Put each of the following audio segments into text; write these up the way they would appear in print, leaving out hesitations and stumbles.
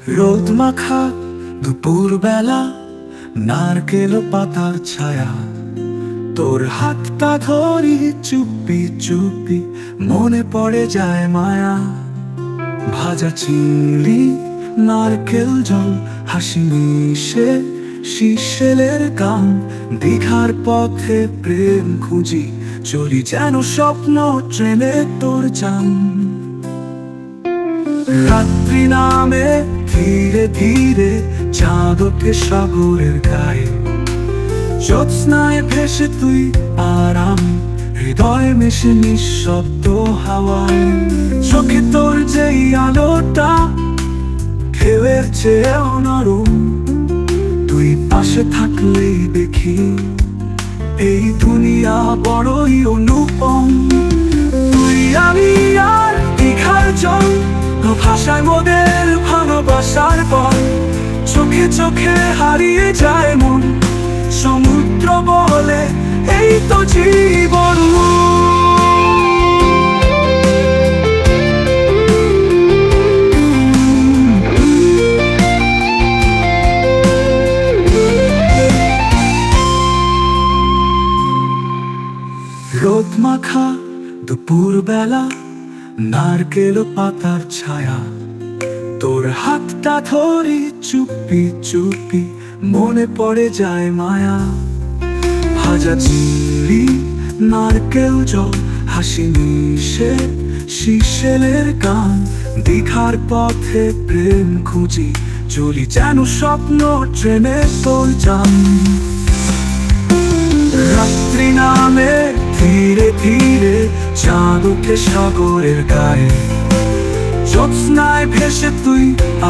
রোদ মাখা দুপুর বেলা, নারকেল পাতার ছায়া, তোর হাতটা ধরি চুপি চুপি, মনে পড়ে যায় মায়া। ভাজা চিংড়ি, নারকেল জল, হাসি মিশে শিশেলের গান, দীঘার পথে প্রেম খুঁজি, চলি যেন স্বপ্ন ট্রেনে তোর যান। রাত্রি নামে ধীরে ধীরে, চাঁদ ওঠে সাগরের গায়ে, জ্যোৎস্নায় ভেসে তুই আর আমি, হৃদয় মেশে নিঃশব্দ হাওয়ায়। চোখে তোর যেই আলোটা, ঢেউয়ের চেয়েও নরম, তুই পাশে থাকলেই দেখি এই দুনিয়া বড়ই অনুপম। তুই আমি আর দীঘার জল, ভাষায় মোদের ভালোবাসার পর, চোখে চোখে হারিয়ে যায় মন, সমুদ্র বলে এই তো জীবন। রোদ মাখা দুপুর বেলা, নারকেল পাতার ছায়া, তোর হাতটা ধরি চুপি চুপি, মনে পড়ে যায় মায়া। ভাজা চিংড়ি, নারকেল জল, হাসি মিশে শিশেলের গান, দীঘার পথে প্রেম খুঁজি, চলি যেন স্বপ্ন ট্রেনে তোর যান। রাত্রি নামে ধীরে ধীরে, চাঁদ ওঠে সাগরের গায়ে, জ্যোৎস্নায় ভেসে তুই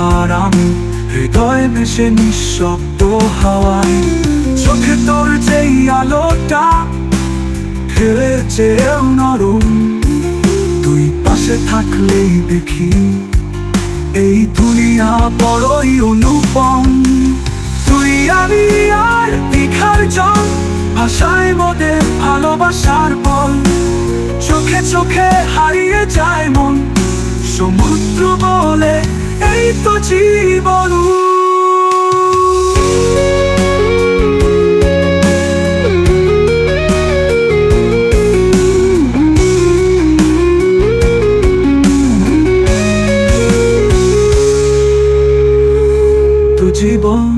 আর আমি, হৃদয় ভেসে নিঃশব্দ হাওয়ায়। চোখে তোর যেই আলোটা, ঢেউয়ের চেয়েও নরম, তুই পাশে থাকলেই দেখি এই দুনিয়া বড়ই অনুপম। তুই আমি আর দীঘার জল, ভাষায় মোদের ভালোবাসার বল, চোখে চোখে হারিয়ে যায় মন, সমুদ্র বলে এই তো জীবন। তো জীবন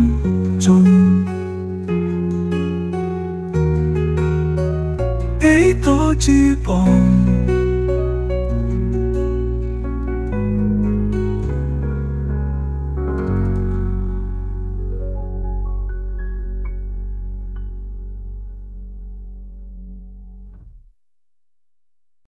এই তো জীবন।